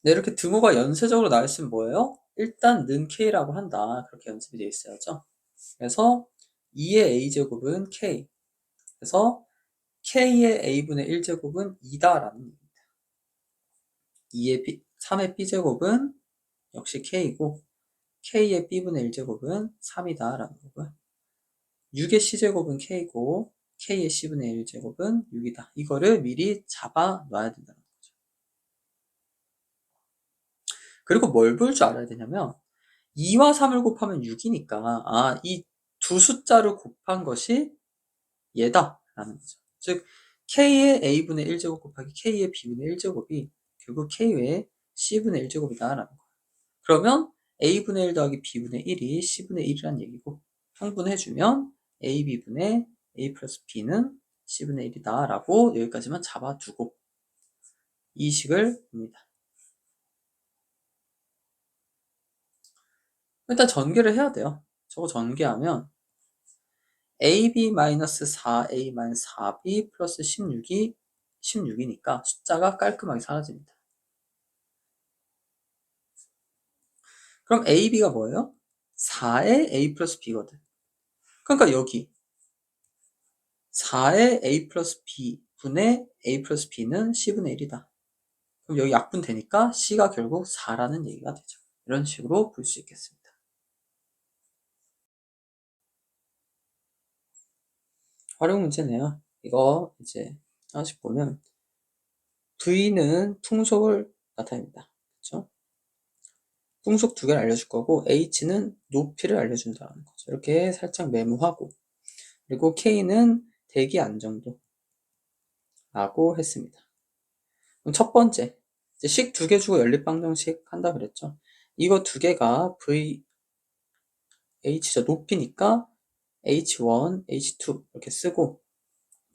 네, 이렇게 등호가 연쇄적으로 나왔으면 뭐예요? 일단 는 K라고 한다. 그렇게 연습이 되어 있어야죠. 그래서 2의 A제곱은 K. 그래서 K의 A분의 1제곱은 2다라는 얘기입니다. 3의 B제곱은 역시 K이고 K의 B분의 1제곱은 3이다라는 거고요. 6의 C제곱은 K고 K의 C분의 1제곱은 6이다. 이거를 미리 잡아 놔야 된다는 거죠. 그리고 뭘 볼 줄 알아야 되냐면 2와 3을 곱하면 6이니까 이 두 숫자를 곱한 것이 얘다 라는 거죠. 즉 K의 A분의 1제곱 곱하기 K의 B분의 1제곱이 결국 K의 C분의 1제곱이다 라는 거예요. 그러면 A분의 1 더하기 B분의 1이 C분의 1이란 얘기고 형분해주면 AB분의 A 플러스 B는 C분의 1이다 라고 여기까지만 잡아두고 이 식을 봅니다. 일단 전개를 해야 돼요. 저거 전개하면 AB-4A-4B 플러스 16이니까 숫자가 깔끔하게 사라집니다. 그럼 AB가 뭐예요? 4의 A 플러스 B거든. 그러니까 여기 4의 A 플러스 B 분의 A 플러스 B는 C분의 1이다. 그럼 여기 약분 되니까 C가 결국 4라는 얘기가 되죠. 이런 식으로 볼 수 있겠습니다. 활용 문제네요. 이거 이제 하나씩 보면 V는 풍속을 나타냅니다. 그렇죠? 풍속 두 개를 알려줄 거고 H는 높이를 알려준다는 거죠. 이렇게 살짝 메모하고 그리고 K는 대기 안정도라고 했습니다. 그럼 첫 번째 식 두 개 주고 연립방정식 한다 그랬죠. 이거 두 개가 H죠. 높이니까 H1, H2 이렇게 쓰고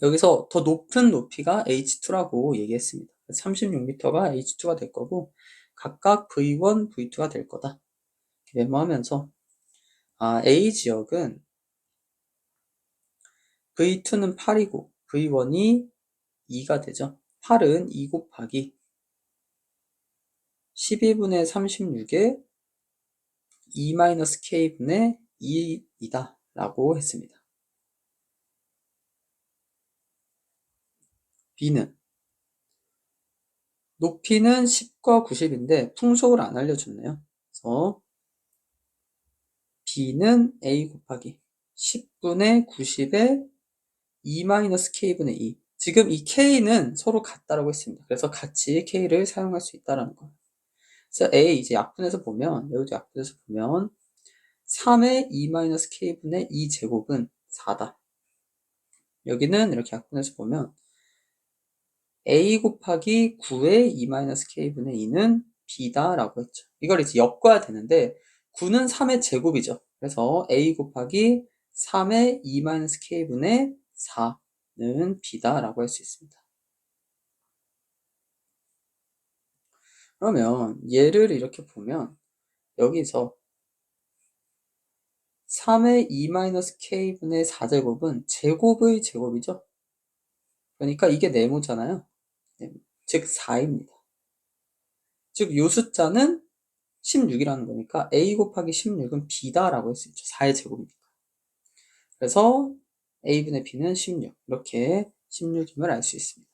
여기서 더 높은 높이가 H2라고 얘기했습니다. 36m가 H2가 될 거고 각각 V1, V2가 될 거다. 메모하면서 A 지역은 V2는 8이고 V1이 2가 되죠. 8은 2 곱하기 12분의 36에 2-K분의 2이다 라고 했습니다. B는 높이는 10과 90인데 풍속을 안 알려줬네요. 그래서 B는 A 곱하기 10분의 90에 2-K분의 2. 지금 이 K는 서로 같다라고 했습니다. 그래서 같이 K를 사용할 수 있다라는 거예요. 그래서 A 이제 약분해서 보면 여기도 약분해서 보면 3의 2-K분의 2제곱은 4다. 여기는 이렇게 약분해서 보면 A 곱하기 9의 2-K분의 2는 B다 라고 했죠. 이걸 이제 엮어야 되는데 9는 3의 제곱이죠. 그래서 A 곱하기 3의 2-K분의 4는 B다 라고 할 수 있습니다. 그러면 얘를 이렇게 보면 여기서 3의 2-K분의 4제곱은 제곱의 제곱이죠. 그러니까 이게 네모잖아요. 즉 4입니다. 즉 요 숫자는 16이라는 거니까 A 곱하기 16은 B다라고 할 수 있죠. 4의 제곱이니까. 그래서 A분의 B는 16 이렇게 16임을 알 수 있습니다.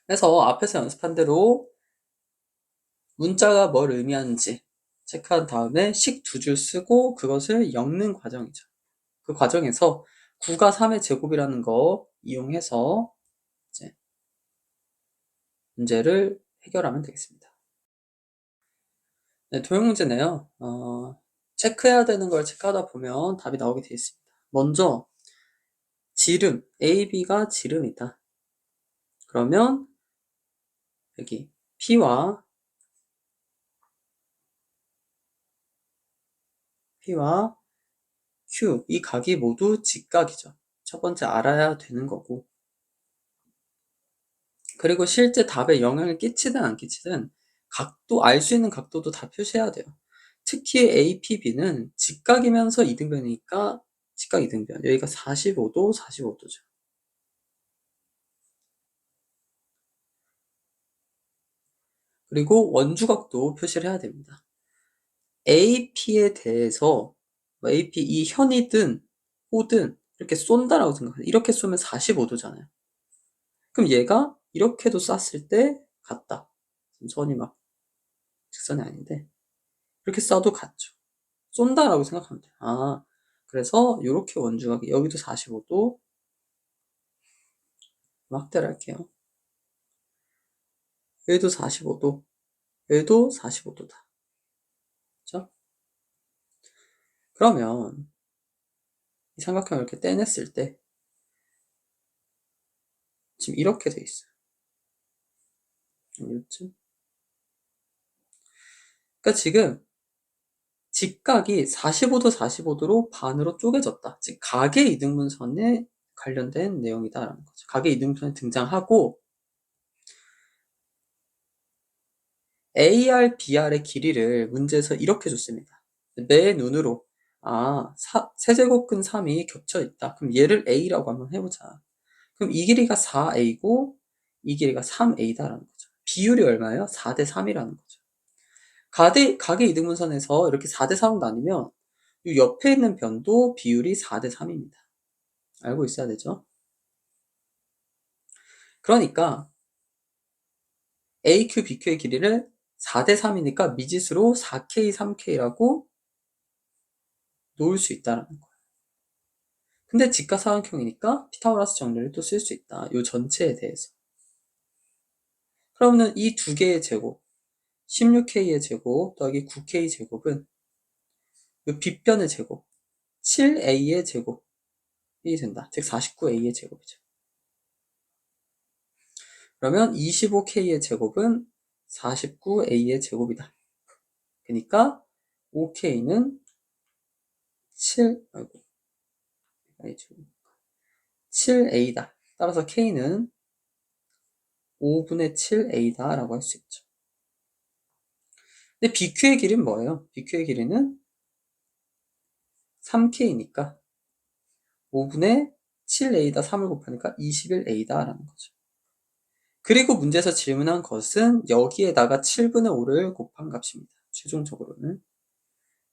그래서 앞에서 연습한 대로 문자가 뭘 의미하는지 체크한 다음에 식 두 줄 쓰고 그것을 엮는 과정이죠. 그 과정에서 9가 3의 제곱이라는 거 이용해서 이제 문제를 해결하면 되겠습니다. 네, 도형 문제네요. 체크해야 되는 걸 체크하다 보면 답이 나오게 되어 있습니다. 먼저 지름, AB가 지름이다. 그러면 여기 P와 Q, 이 각이 모두 직각이죠. 첫 번째 알아야 되는 거고. 그리고 실제 답에 영향을 끼치든 안 끼치든 각도, 알 수 있는 각도도 다 표시해야 돼요. 특히 APB는 직각이면서 이등변이니까 직각 이등변. 여기가 45도, 45도죠. 그리고 원주각도 표시를 해야 됩니다. AP에 대해서 AP 이 현이든 호든 이렇게 쏜다라고 생각해요. 이렇게 쏘면 45도잖아요. 그럼 얘가 이렇게도 쐈을 때 같다. 선이 막 직선이 아닌데 이렇게 쏴도 같죠. 쏜다라고 생각하면 돼요. 아, 그래서 이렇게 원주각이 여기도 45도 확대를 할게요. 여기도 45도, 여기도 45도다. 그렇죠? 그러면 이 삼각형을 이렇게 떼냈을 때 지금 이렇게 돼 있어요. 이쯤. 그러니까 지금 직각이 45도, 45도로 반으로 쪼개졌다. 즉 각의 이등분선에 관련된 내용이다라는 거죠. 각의 이등분선이 등장하고 AR, BR의 길이를 문제에서 이렇게 줬습니다. 내 눈으로 세제곱근 3이 겹쳐 있다. 그럼 얘를 A라고 한번 해보자. 그럼 이 길이가 4A고 이 길이가 3A다라는 거죠. 비율이 얼마예요? 4대 3이라는 거죠. 각의 이등분선에서 이렇게 4대 3으로 나뉘면 이 옆에 있는 변도 비율이 4대 3입니다. 알고 있어야 되죠? 그러니까 AQ, BQ의 길이를 4대 3이니까 미지수로 4K, 3K라고 놓을 수 있다는 거예요. 근데 직각삼각형이니까 피타고라스 정리를 또 쓸 수 있다. 이 전체에 대해서. 그러면 이 두 개의 제곱, 16K의 제곱 더하기 9K 제곱은 이 빗변의 제곱, 7A의 제곱이 된다. 즉 49A의 제곱이죠. 그러면 25K의 제곱은 49A의 제곱이다. 그러니까 5K는 7A다. 따라서 K는 5분의 7A다 라고 할 수 있죠. 근데 BQ의 길이는 뭐예요? BQ의 길이는 3K니까 5분의 7A다 3을 곱하니까 21A다 라는 거죠. 그리고 문제에서 질문한 것은 여기에다가 7분의 5를 곱한 값입니다. 최종적으로는.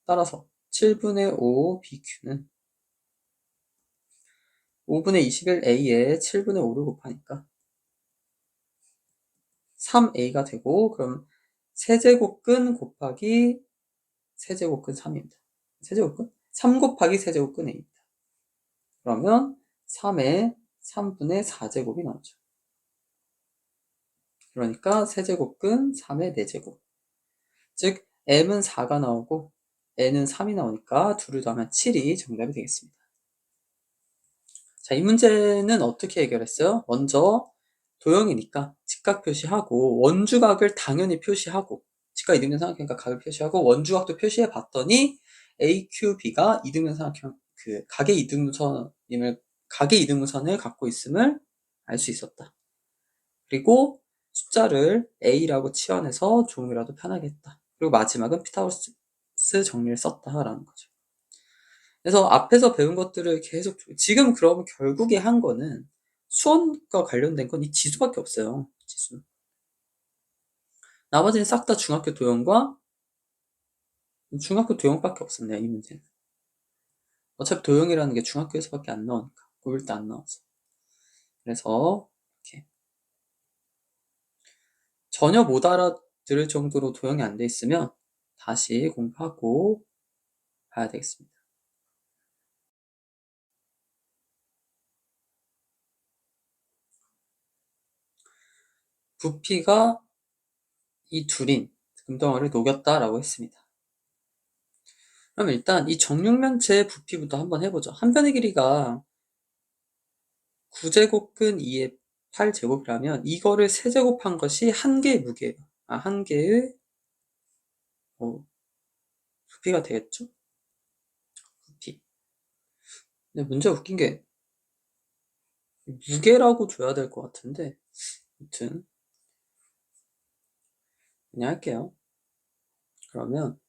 따라서 7분의 5 BQ는 5분의 21A에 7분의 5를 곱하니까 3A가 되고, 그럼 세제곱근 곱하기 세제곱근 3입니다. 세제곱근? 3 곱하기 세제곱근 A입니다. 그러면 3에 3분의 4제곱이 나오죠. 그러니까 세제곱근 3의 4제곱. 즉 m은 4가 나오고 n은 3이 나오니까 둘을 더하면 7이 정답이 되겠습니다. 자, 이 문제는 어떻게 해결했어요? 먼저 도형이니까 직각 표시하고 원주각을 당연히 표시하고 직각 이등변 삼각형이니까 각을 표시하고 원주각도 표시해 봤더니 AQB가 이등변 삼각형 각의 이등분선을 갖고 있음을 알 수 있었다. 그리고 숫자를 A라고 치환해서 조금이라도 편하게 했다. 그리고 마지막은 피타고라스 정리를 썼다라는 거죠. 그래서 앞에서 배운 것들을 계속 지금 그러면 결국에 한 거는 수원과 관련된 건 이 지수밖에 없어요. 지수. 나머지는 싹 다 중학교 도형밖에 없었네요. 이 문제는. 어차피 도형이라는 게 중학교에서밖에 안 나오니까 고1 때 안 나와서. 그래서 이렇게 전혀 못 알아들을 정도로 도형이 안 돼 있으면 다시 공부하고 봐야 되겠습니다. 부피가 이 둘인 금덩어리를 녹였다라고 했습니다. 그럼 일단 이 정육면체의 부피부터 한번 해보죠. 한 변의 길이가 9제곱근 2의 8제곱이라면 이거를 세제곱한 것이 한 개의 무게예요. 한 개의 부피가 되겠죠? 부피. 근데 문제가 웃긴 게 무게라고 줘야 될 것 같은데 아무튼 그냥 할게요. 그러면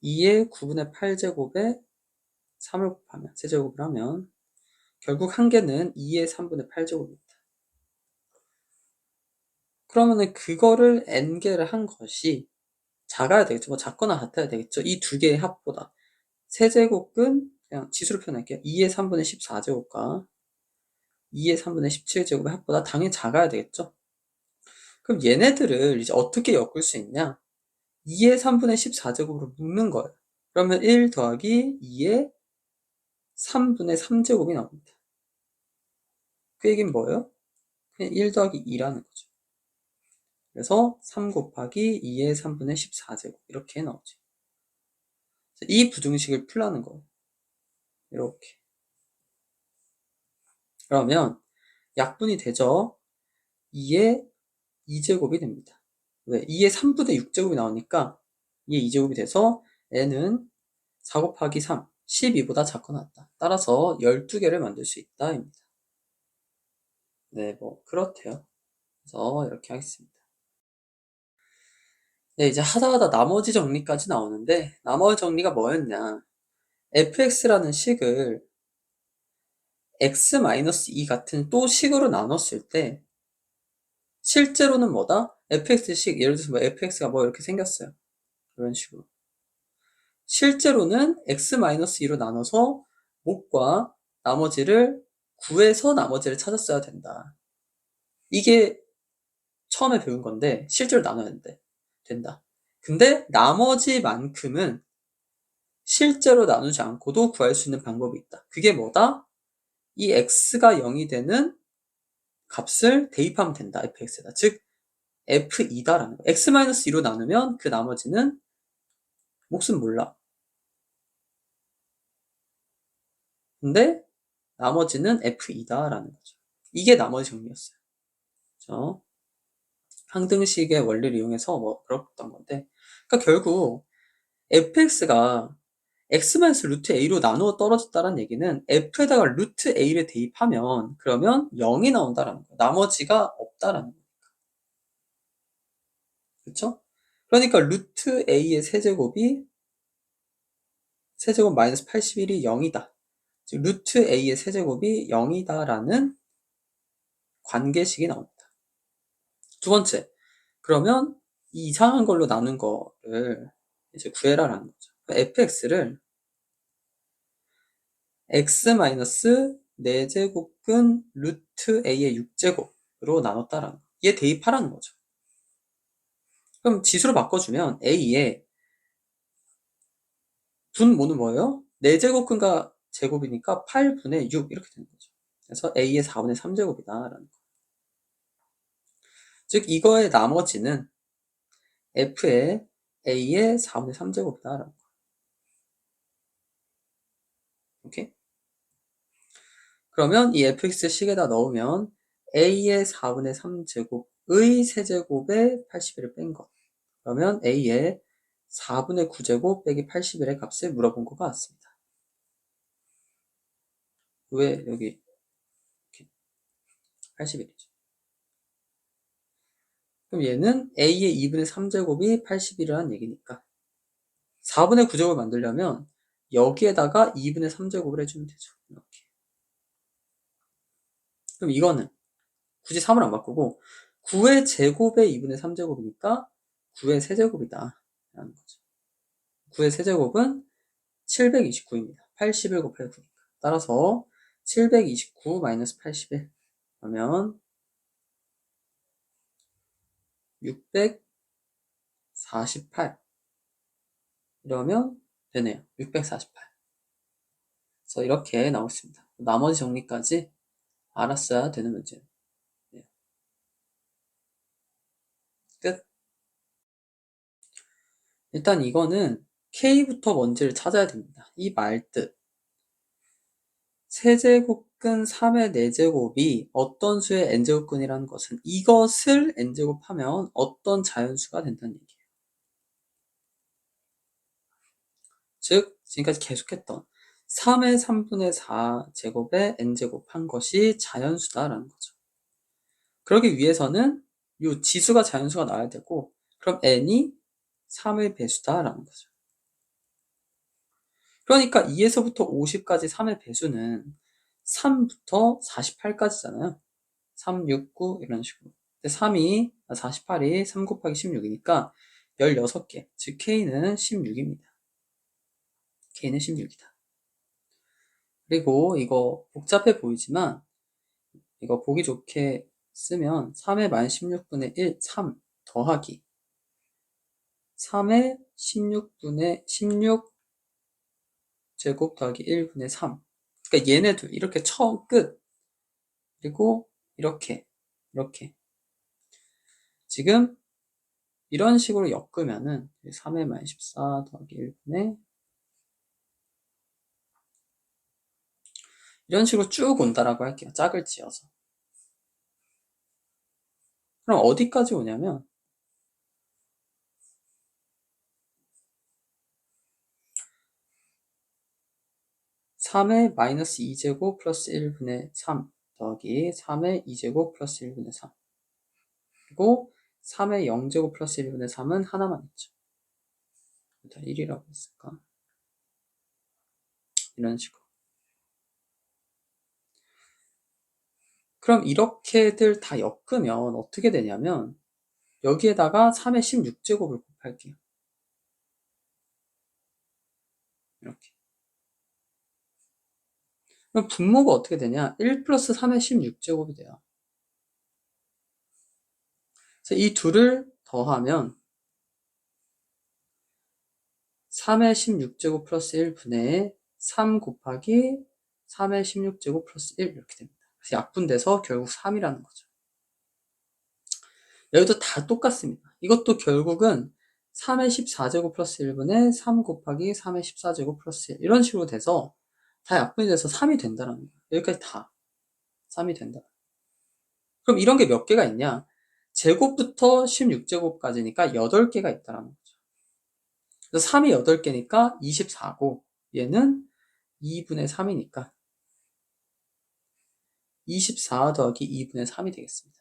2의 9분의 8제곱에 3을 곱하면 세제곱을 하면 결국 한 개는 2의 3분의 8제곱입니다. 그러면은 그거를 n개를 한 것이 작아야 되겠죠. 뭐 작거나 같아야 되겠죠. 이 두 개의 합보다. 세제곱은 그냥 지수로 표현할게요. 2의 3분의 14제곱과 2의 3분의 17제곱의 합보다 당연히 작아야 되겠죠. 그럼 얘네들을 이제 어떻게 엮을 수 있냐? 2의 3분의 14제곱으로 묶는 거예요. 그러면 1 더하기 2의 3분의 3제곱이 나옵니다. 그 얘기는 뭐예요? 그냥 1 더하기 2라는 거죠. 그래서 3 곱하기 2의 3분의 14제곱 이렇게 나오죠. 이 부등식을 풀라는 거예요. 이렇게. 그러면 약분이 되죠. 2의 2제곱이 됩니다. 왜? 2의 3분의 6제곱이 나오니까 2의 2제곱이 돼서 n은 4 곱하기 3, 12보다 작거나 같다. 따라서 12개를 만들 수 있다 입니다. 네, 뭐 그렇대요. 그래서 이렇게 하겠습니다. 네, 이제 하다하다 나머지 정리까지 나오는데 나머지 정리가 뭐였냐? fx라는 식을 x-2 같은 또 식으로 나눴을 때 실제로는 뭐다? fx식, 예를 들어서 뭐 fx가 뭐 이렇게 생겼어요. 이런 식으로. 실제로는 x-2로 나눠서 목과 나머지를 구해서 나머지를 찾았어야 된다. 이게 처음에 배운 건데 실제로 나눠야 된다. 근데 나머지만큼은 실제로 나누지 않고도 구할 수 있는 방법이 있다. 그게 뭐다? 이 x가 0이 되는 값을 대입하면 된다. fx에다. 즉 f2다라는 거. x-2로 나누면 그 나머지는 몫은 몰라. 근데 나머지는 f2다라는 거죠. 이게 나머지 정리였어요. 그렇죠? 항등식의 원리를 이용해서 뭐 그랬던 건데, 그러니까 결국 fx가 x-루트 a로 나누어 떨어졌다는 얘기는 f에다가 루트 a를 대입하면 그러면 0이 나온다라는 거예요. 나머지가 없다라는 거예요. 그렇죠? 그러니까 루트 a의 세제곱 마이너스 81이 0이다. 즉 루트 a의 세제곱이 0이다라는 관계식이 나옵니다. 두 번째, 그러면 이 이상한 걸로 나눈 거를 이제 구해라라는 거죠. fx를 x-4제곱근 루트 a의 6제곱으로 나눴다라는 거. 얘 대입하라는 거죠. 그럼 지수로 바꿔주면 a의 분모는 뭐예요? 4제곱근과 제곱이니까 8분의 6 이렇게 되는 거죠. 그래서 a의 4분의 3제곱이다라는 거. 즉 이거의 나머지는 f의 a의 4분의 3제곱이다라는 거. 오케이? 그러면 이 fx 식에다 넣으면 a의 4분의 3제곱의 세제곱에 81을 뺀 것. 그러면 a의 4분의 9제곱 빼기 81의 값을 물어본 것 같습니다. 왜 여기 81이죠? 그럼 얘는 a의 2분의 3제곱이 81이라는 얘기니까 4분의 9제곱을 만들려면 여기에다가 2분의 3제곱을 해주면 되죠. 이렇게. 그럼 이거는 굳이 3을 안 바꾸고 9의 제곱에 2분의 3제곱이니까 9의 세제곱이다 라는 거죠. 9의 세제곱은 729입니다. 81 곱하기 9니까. 따라서 729 마이너스 81 그러면 648 이러면 되네요. 648. 그래서 이렇게 나왔습니다. 나머지 정리까지 알았어야 되는 문제예요. 끝. 일단 이거는 K부터 뭔지를 찾아야 됩니다. 이 말뜻. 세제곱근 3의 4제곱이 어떤 수의 n제곱근이라는 것은 이것을 n제곱하면 어떤 자연수가 된다는 얘기예요. 즉 지금까지 계속했던 3의 3분의 4제곱에 n제곱한 것이 자연수다라는 거죠. 그러기 위해서는 이 지수가 자연수가 나와야 되고 그럼 n이 3의 배수다라는 거죠. 그러니까 2에서부터 50까지 3의 배수는 3부터 48까지잖아요. 3, 6, 9 이런 식으로. 3이 48이 3 곱하기 16이니까 16개. 즉 K는 16입니다. K는 16이다. 그리고 이거 복잡해 보이지만 이거 보기 좋게 쓰면 3의 만 16분의 1, 3 더하기 3의 16분의 16 제곱 더하기 1분의 3. 그러니까 얘네들 이렇게 쳐 끝. 그리고 이렇게 지금 이런 식으로 엮으면은 3의 만 14 더하기 1분의 이런 식으로 쭉 온다라고 할게요. 짝을 지어서. 그럼 어디까지 오냐면 3의 마이너스 2제곱 플러스 1분의 3 더하기 3의 2제곱 플러스 1분의 3 그리고 3의 0제곱 플러스 1분의 3은 하나만 있죠. 일단 1이라고 했을까? 이런 식으로. 그럼 이렇게들 다 엮으면 어떻게 되냐면 여기에다가 3의 16제곱을 곱할게요. 이렇게. 그럼 분모가 어떻게 되냐? 1 플러스 3의 16제곱이 돼요. 그래서 이 둘을 더하면 3의 16제곱 플러스 1분의 3 곱하기 3의 16제곱 플러스 1 이렇게 됩니다. 그래서 약분돼서 결국 3이라는 거죠. 여기도 다 똑같습니다. 이것도 결국은 3의 14제곱 플러스 1분의 3 곱하기 3의 14제곱 플러스 1 이런 식으로 돼서 다 약분이 돼서 3이 된다는 거예요. 여기까지 다 3이 된다. 그럼 이런 게 몇 개가 있냐? 제곱부터 16제곱까지니까 8개가 있다는 거죠. 그래서 3이 8개니까 24고 얘는 2분의 3이니까 24 더하기 2분의 3이 되겠습니다.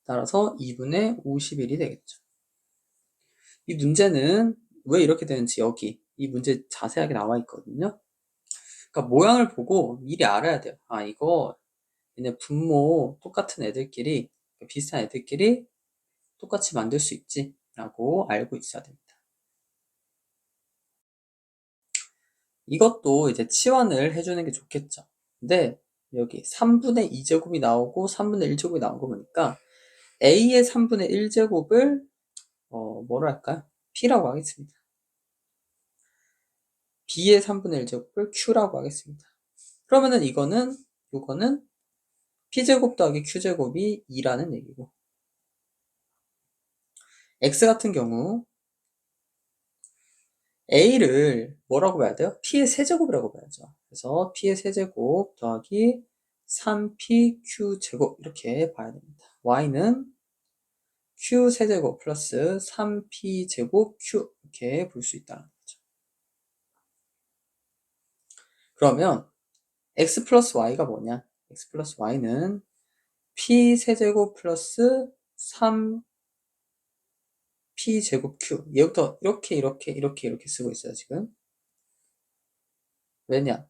따라서 2분의 51이 되겠죠. 이 문제는 왜 이렇게 되는지 여기 이 문제 자세하게 나와 있거든요. 그러니까 모양을 보고 미리 알아야 돼요. 아, 이거 얘네 분모 똑같은 애들끼리 비슷한 애들끼리 똑같이 만들 수 있지 라고 알고 있어야 됩니다. 이것도 이제 치환을 해주는 게 좋겠죠. 근데 여기 3분의 2제곱이 나오고 3분의 1제곱이 나온 거 보니까 A의 3분의 1제곱을 뭐로 할까요? P라고 하겠습니다. B의 3분의 1제곱을 Q라고 하겠습니다. 그러면은 이거는 P제곱 더하기 Q제곱이 2라는 얘기고 X 같은 경우 A를 뭐라고 봐야 돼요? P의 세제곱이라고 봐야죠. 그래서 P의 세제곱 더하기 3PQ제곱 이렇게 봐야 됩니다. Y는 Q 세제곱 플러스 3P제곱 Q 이렇게 볼 수 있다는 거죠. 그러면 X 플러스 Y가 뭐냐? X 플러스 Y는 P 세제곱 플러스 3P제곱 Q 얘부터 이렇게 쓰고 있어요 지금. 왜냐?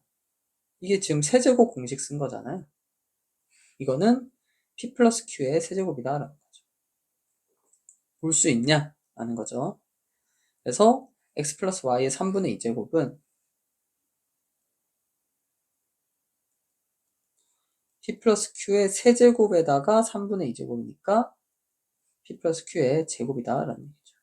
이게 지금 세제곱 공식 쓴 거잖아요. 이거는 P 플러스 Q의 세제곱이다 라는 거죠. 볼 수 있냐? 라는 거죠. 그래서 X 플러스 Y의 3분의 2제곱은 P 플러스 Q의 세제곱에다가 3분의 2제곱이니까 P 플러스 Q의 제곱이다 라는 얘기죠.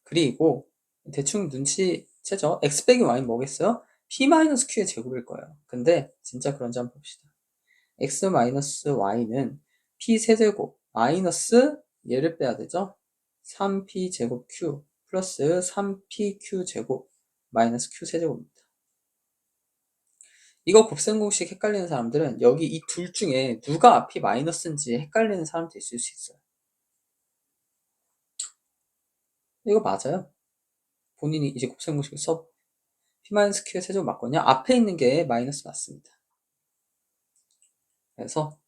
그리고 대충 눈치채죠. X 빼기 Y는 뭐겠어요? P 마이너스 Q의 제곱일 거예요. 근데 진짜 그런지 한번 봅시다. X 마이너스 Y는 P 세제곱 마이너스 얘를 빼야 되죠. 3P 제곱 Q 플러스 3PQ 제곱 마이너스 Q 세제곱입니다. 이거 곱셈 공식 헷갈리는 사람들은 여기 이 둘 중에 누가 앞이 마이너스인지 헷갈리는 사람도 있을 수 있어요. 이거 맞아요. 본인이 이제 곱셈 공식을 써 P-Q의 세제곱 맞거든요. 앞에 있는 게 마이너스 맞습니다. 그래서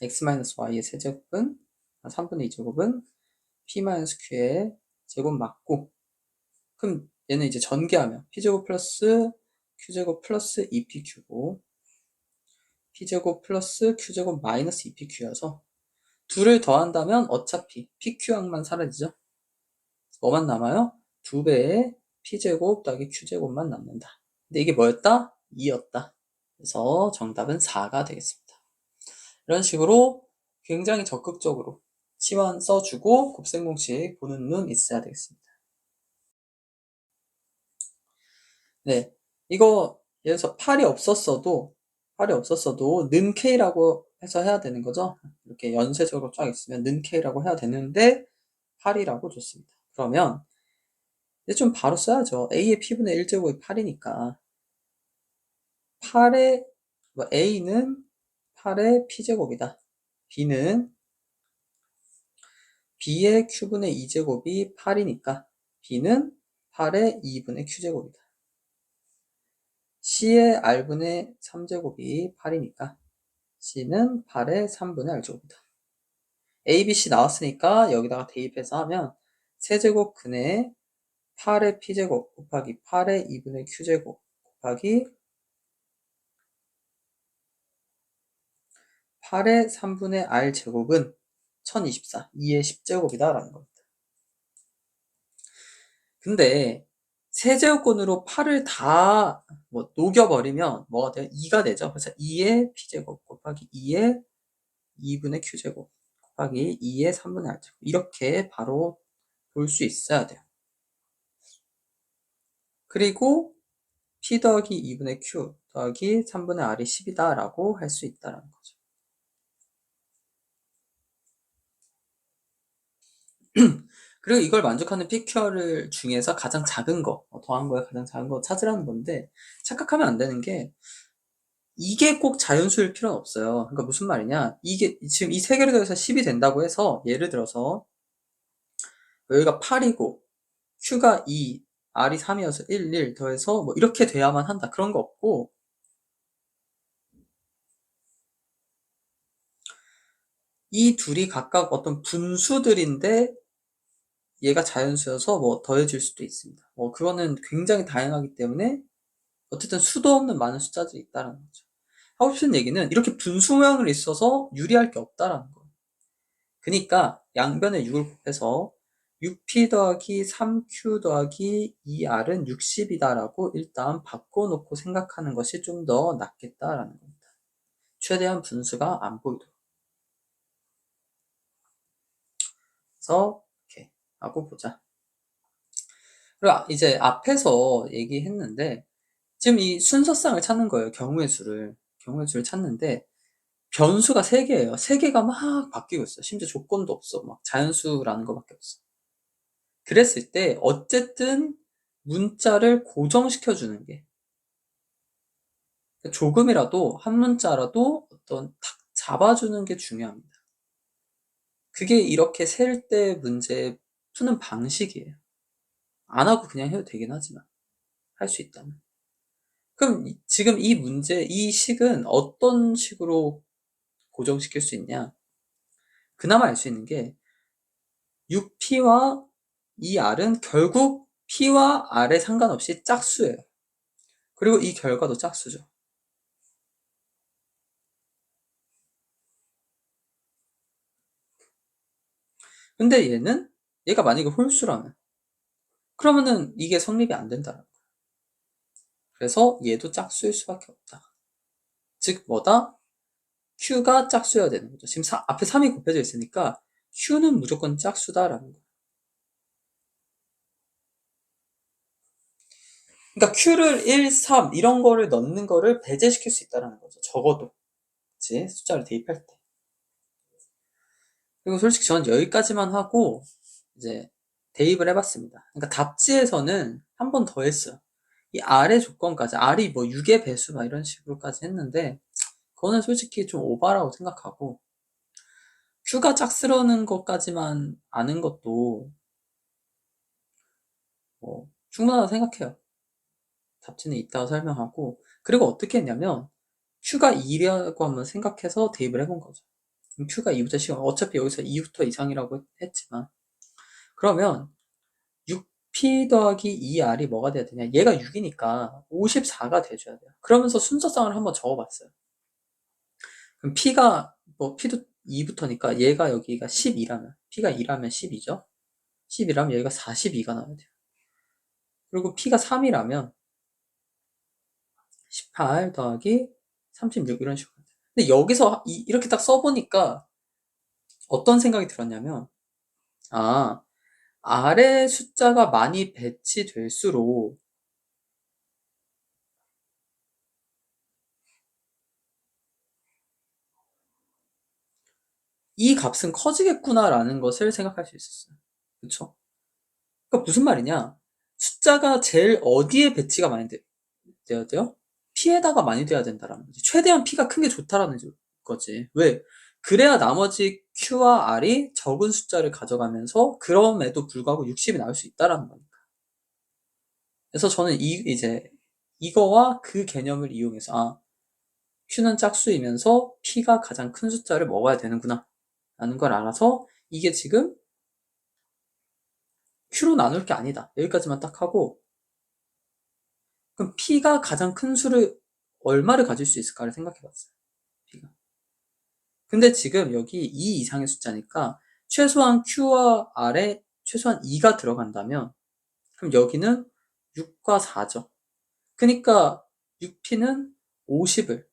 X-Y의 세제곱은 3분의 2제곱은 P-Q의 제곱 맞고 그럼 얘는 이제 전개하면 P제곱 플러스 Q제곱 플러스 2PQ고 p제곱 플러스 q제곱 마이너스 2pq여서 둘을 더한다면 어차피 pq항만 사라지죠. 뭐만 남아요? 2배의 p제곱 더하기 q제곱만 남는다. 근데 이게 뭐였다? 2였다. 그래서 정답은 4가 되겠습니다. 이런 식으로 굉장히 적극적으로 치환 써주고 곱셈 공식 보는 눈 있어야 되겠습니다. 네, 이거 예를 들어서 팔이 없었어도 는 k라고 해서 해야 되는 거죠. 이렇게 연쇄적으로 쫙 있으면 는 k라고 해야 되는데 8이라고 줬습니다. 그러면 이제 좀 바로 써야죠. a의 p분의 1제곱이 8이니까 8의 a는 8의 p제곱이다. b는 b의 q분의 2제곱이 8이니까 b는 8의 2분의 q제곱이다. c의 r분의 3제곱이 8이니까 c는 8의 3분의 r제곱이다. a, b, c 나왔으니까 여기다가 대입해서 하면 세제곱 근의 8의 p제곱 곱하기 8의 2분의 q제곱 곱하기 8의 3분의 r제곱은 1024, 2의 10제곱이다 라는 겁니다. 근데 세제곱근으로 8을 다 녹여버리면 뭐가 돼요? 2가 되죠. 그래서 2의 p제곱 곱하기 2의 2분의 q제곱 곱하기 2의 3분의 r제곱 이렇게 바로 볼 수 있어야 돼요. 그리고 p 더하기 2분의 q 더하기 3분의 r이 10이다 라고 할 수 있다는 거죠. 그리고 이걸 만족하는 pqr 중에서 가장 작은 거, 더한 거에 가장 작은 거 찾으라는 건데 착각하면 안 되는 게 이게 꼭 자연수일 필요는 없어요. 그러니까 무슨 말이냐? 이게 지금 이 세 개를 더해서 10이 된다고 해서 예를 들어서 여기가 8이고 q가 2, r이 3이어서 1 더해서 뭐 이렇게 돼야만 한다. 그런 거 없고 이 둘이 각각 어떤 분수들인데 얘가 자연수여서 뭐 더해질 수도 있습니다. 그거는 굉장히 다양하기 때문에 어쨌든 수도 없는 많은 숫자들이 있다는 거죠. 하고 싶은 얘기는 이렇게 분수 모양을 있어서 유리할 게 없다라는 거예요. 그러니까 양변에 6을 곱해서 6p 더하기 3q 더하기 2r은 60이다라고 일단 바꿔놓고 생각하는 것이 좀 더 낫겠다라는 겁니다. 최대한 분수가 안 보이도록. 그래서 이렇게 하고 보자. 그리고 이제 앞에서 얘기했는데 지금 이 순서상을 찾는 거예요. 경우의 수를 찾는데 변수가 3개예요. 3개가 막 바뀌고 있어. 심지어 조건도 없어. 막 자연수라는 거밖에 없어. 그랬을 때 어쨌든 문자를 고정시켜 주는 게 조금이라도 한 문자라도 어떤 탁 잡아주는 게 중요합니다. 그게 이렇게 셀 때 문제 푸는 방식이에요. 안 하고 그냥 해도 되긴 하지만 할 수 있다면. 그럼 지금 이 문제, 이 식은 어떤 식으로 고정시킬 수 있냐? 그나마 알 수 있는 게 6p와 이 r은 결국 p와 r에 상관없이 짝수예요. 그리고 이 결과도 짝수죠. 근데 얘가 만약에 홀수라면 그러면은 이게 성립이 안 된다는 거예요. 그래서 얘도 짝수일 수밖에 없다. 즉 뭐다? q가 짝수여야 되는 거죠. 지금 앞에 3이 곱해져 있으니까 q는 무조건 짝수다라는 거예요. 그러니까 q를 1, 3 이런 거를 넣는 거를 배제시킬 수 있다는 거죠. 적어도. 그치? 숫자를 대입할 때. 그리고 솔직히 저는 여기까지만 하고 이제 대입을 해봤습니다. 그러니까 답지에서는 한 번 더 했어요. 이 아래 조건까지, R이 뭐 6의 배수 막 이런 식으로까지 했는데 그거는 솔직히 좀 오바라고 생각하고 Q가 짝수라는 것까지만 아는 것도 뭐 충분하다고 생각해요. 답지는 이따가 설명하고 그리고 어떻게 했냐면 Q가 2라고 한번 생각해서 대입을 해본 거죠. Q가 2보다 쉬워. 어차피 여기서 2부터 이상이라고 했지만 그러면 6p 더하기 2r이 뭐가 돼야 되냐? 얘가 6이니까 54가 돼줘야 돼요. 그러면서 순서상을 한번 적어봤어요. 그럼 P가, P도 2부터니까 얘가 여기가 12라면, P가 2라면 12죠? 10이라면 여기가 42가 나와야 돼요. 그리고 P가 3이라면 18 더하기 36 이런 식으로. 근데 여기서 이렇게 딱 써보니까 어떤 생각이 들었냐면, 아, 아래 숫자가 많이 배치될수록 이 값은 커지겠구나라는 것을 생각할 수 있었어요. 그쵸? 그러니까 무슨 말이냐? 숫자가 제일 어디에 배치가 많이 돼야 돼요? P에다가 많이 돼야 된다라는 거지. 최대한 P가 큰 게 좋다라는 거지. 왜? 그래야 나머지 Q와 R이 적은 숫자를 가져가면서 그럼에도 불구하고 60이 나올 수 있다라는 거니까. 그래서 저는 이제 이거와 그 개념을 이용해서 Q는 짝수이면서 P가 가장 큰 숫자를 먹어야 되는구나 라는 걸 알아서 이게 지금 Q로 나눌 게 아니다. 여기까지만 딱 하고 그럼 P가 가장 큰 수를 얼마를 가질 수 있을까를 생각해 봤어요. P가. 근데 지금 여기 2 이상의 숫자니까 최소한 Q와 R에 최소한 2가 들어간다면 그럼 여기는 6과 4죠. 그러니까 6P는 50을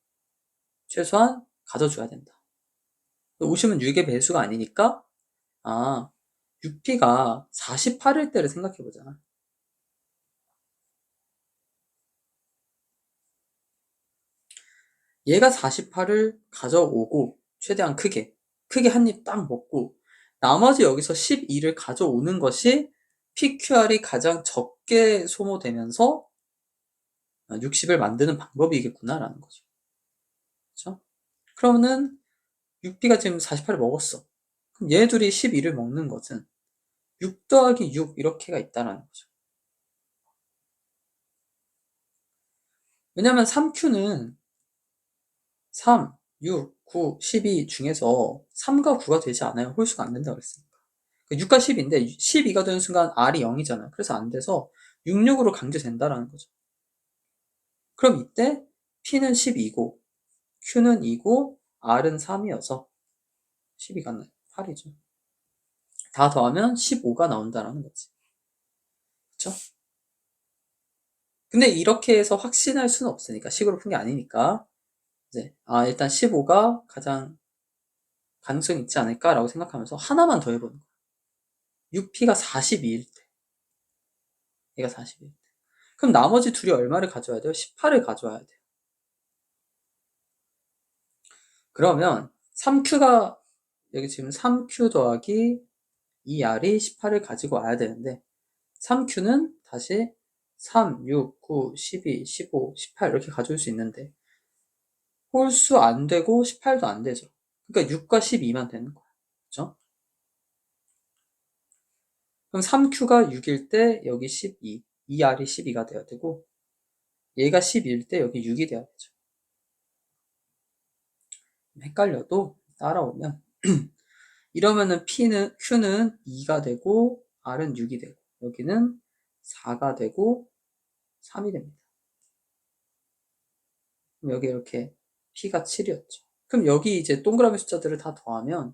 최소한 가져줘야 된다. 50은 6의 배수가 아니니까 6P가 48일 때를 생각해 보잖아. 얘가 48을 가져오고 최대한 크게 한 입 딱 먹고 나머지 여기서 12를 가져오는 것이 PQR이 가장 적게 소모되면서 60을 만드는 방법이겠구나라는 거죠. 그렇죠? 그러면은 6B가 지금 48을 먹었어. 그럼 얘 둘이 12를 먹는 것은 6 더하기 6 이렇게가 있다라는 거죠. 왜냐면 3Q는 3, 6, 9, 12 중에서 3과 9가 되지 않아요. 홀수가 안 된다고 그랬으니까. 6과 10인데 12가 되는 순간 R이 0이잖아요. 그래서 안 돼서 66으로 강제된다라는 거죠. 그럼 이때 P는 12고 Q는 2고 R은 3이어서 12가 나요. 8이죠. 다 더하면 15가 나온다라는 거지. 그쵸? 근데 이렇게 해서 확신할 수는 없으니까 식으로 푼 게 아니니까 이제 일단 15가 가장 가능성이 있지 않을까라고 생각하면서 하나만 더 해보는 거야. 6P가 42일 때 얘가 42일 때 그럼 나머지 둘이 얼마를 가져와야 돼요? 18을 가져와야 돼요. 그러면 3Q가 여기 지금 3Q 더하기 2R이 18을 가지고 와야 되는데 3Q는 다시 3, 6, 9, 12, 15, 18 이렇게 가져올 수 있는데 홀수 안 되고 18도 안 되죠. 그러니까 6과 12만 되는 거야. 그렇죠? 그럼 3Q가 6일 때 여기 12, 2R이 12가 돼야 되고 얘가 10일 때 여기 6이 돼야 되죠. 헷갈려도 따라오면 이러면은 Q는 2가 되고 R은 6이 되고 여기는 4가 되고 3이 됩니다. 그럼 여기 이렇게 P가 7이었죠. 그럼 여기 이제 동그라미 숫자들을 다 더하면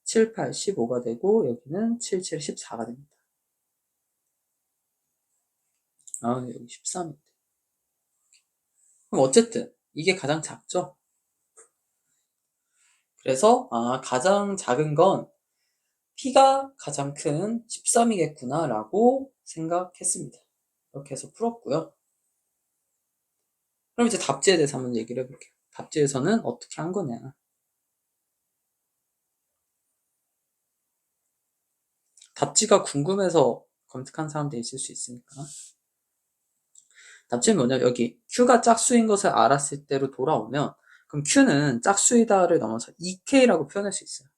7, 8, 15가 되고 여기는 7, 7, 14가 됩니다. 여기 13인데. 그럼 어쨌든 이게 가장 작죠? 그래서 가장 작은 건 P가 가장 큰 13이겠구나 라고 생각했습니다. 이렇게 해서 풀었고요. 그럼 이제 답지에 대해서 한번 얘기를 해볼게요. 답지에서는 어떻게 한 거냐. 답지가 궁금해서 검색한 사람도 있을 수 있으니까. 답지는 뭐냐, 여기 Q가 짝수인 것을 알았을 때로 돌아오면 그럼 Q는 짝수이다를 넘어서 2K라고 표현할 수 있어요.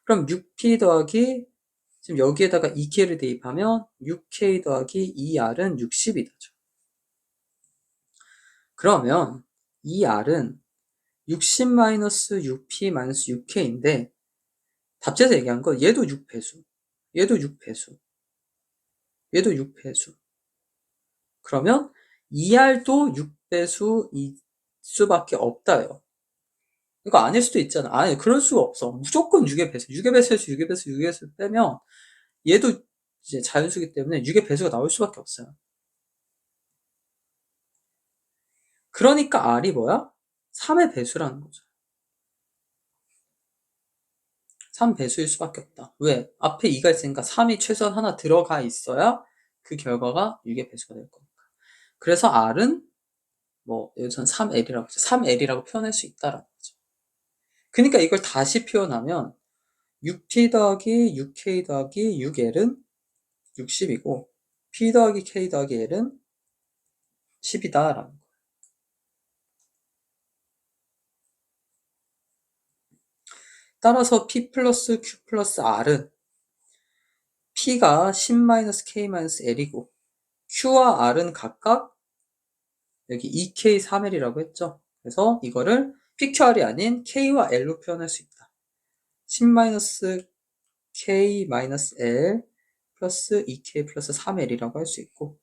그럼 6P 더하기 지금 여기에다가 2K를 대입하면 6K 더하기 2R은 60이 되죠. 그러면 2R은 60-6P-6K인데 답지에서 얘기한 거 얘도 6배수, 얘도 6배수, 얘도 6배수. 그러면 2R도 6배수일 수밖에 없다요. 이거 아닐 수도 있잖아. 아니, 그럴 수가 없어. 무조건 6의 배수. 6의 배수에서 6의 배수, 6의 배수 빼면 얘도 이제 자연수기 때문에 6의 배수가 나올 수밖에 없어요. 그러니까 R이 뭐야? 3의 배수라는 거죠. 3 배수일 수밖에 없다. 왜? 앞에 2가 있으니까 3이 최소한 하나 들어가 있어야 그 결과가 6의 배수가 될 거니까. 그래서 R은 뭐 여기서는 3L이라고 하죠. 3L이라고 표현할 수 있다라는 거죠. 그러니까 이걸 다시 표현하면 6P 더하기 6K 더하기 6L은 60이고 P 더하기 K 더하기 L은 10이다라는 거예요. 따라서 P 플러스 Q 플러스 R은 P가 10-K-L이고 Q와 R은 각각 여기 2K3L이라고 했죠. 그래서 이거를 PQR이 아닌 K와 L로 표현할 수 있다. 10-K-L 플러스 2K 플러스 3L이라고 할 수 있고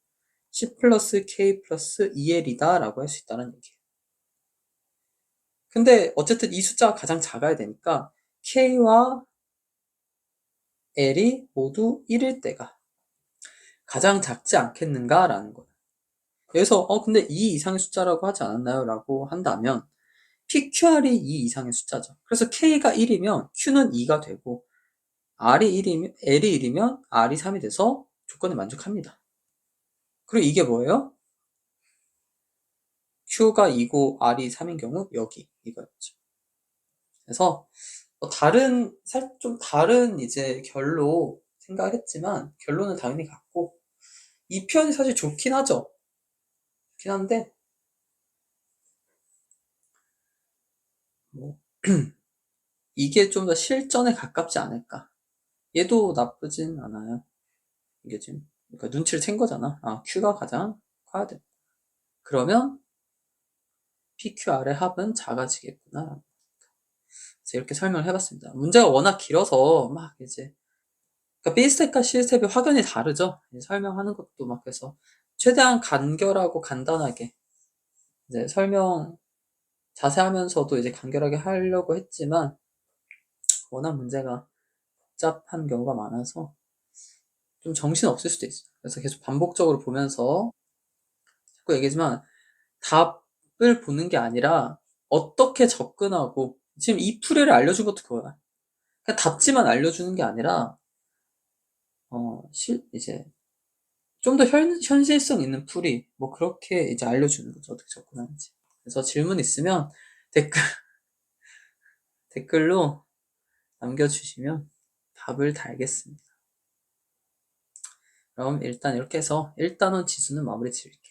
10 플러스 K 플러스 2L이다 라고 할 수 있다는 얘기예요. 근데 어쨌든 이 숫자가 가장 작아야 되니까 K와 L이 모두 1일 때가 가장 작지 않겠는가 라는 거예요. 여기서 근데 2 이상의 숫자라고 하지 않았나요? 라고 한다면 PQR이 2 이상의 숫자죠. 그래서 K가 1이면 Q는 2가 되고 L이 1이면 R이 3이 돼서 조건에 만족합니다. 그리고 이게 뭐예요? Q가 2고 R이 3인 경우 여기 이거였죠. 그래서 좀 다른 이제 결로 생각했지만 결론은 당연히 같고 이 표현이 사실 좋긴 하죠. 좋긴 한데 뭐 이게 좀 더 실전에 가깝지 않을까. 얘도 나쁘진 않아요. 이게 지금 그러니까 눈치를 챈 거잖아. 아, Q가 가장 커야 돼. 그러면 PQR의 합은 작아지겠구나. 그래서 이렇게 설명을 해봤습니다. 문제가 워낙 길어서 막 이제 그러니까 B스텝과 C스텝이 확연히 다르죠. 설명하는 것도 막 해서 최대한 간결하고 간단하게 이제 설명 자세하면서도 이제 간결하게 하려고 했지만 워낙 문제가 복잡한 경우가 많아서 좀 정신 없을 수도 있어요. 그래서 계속 반복적으로 보면서 자꾸 얘기하지만 답을 보는 게 아니라 어떻게 접근하고 지금 이 풀이를 알려준 것도 그거야. 그냥 답지만 알려주는 게 아니라 이제 좀 더 현실성 있는 풀이 뭐 그렇게 이제 알려주는 거죠. 어떻게 접근하는지. 그래서 질문 있으면 댓글 댓글로 남겨주시면 답을 달겠습니다. 그럼 일단 이렇게 해서 1단원 지수는 마무리 지을게요.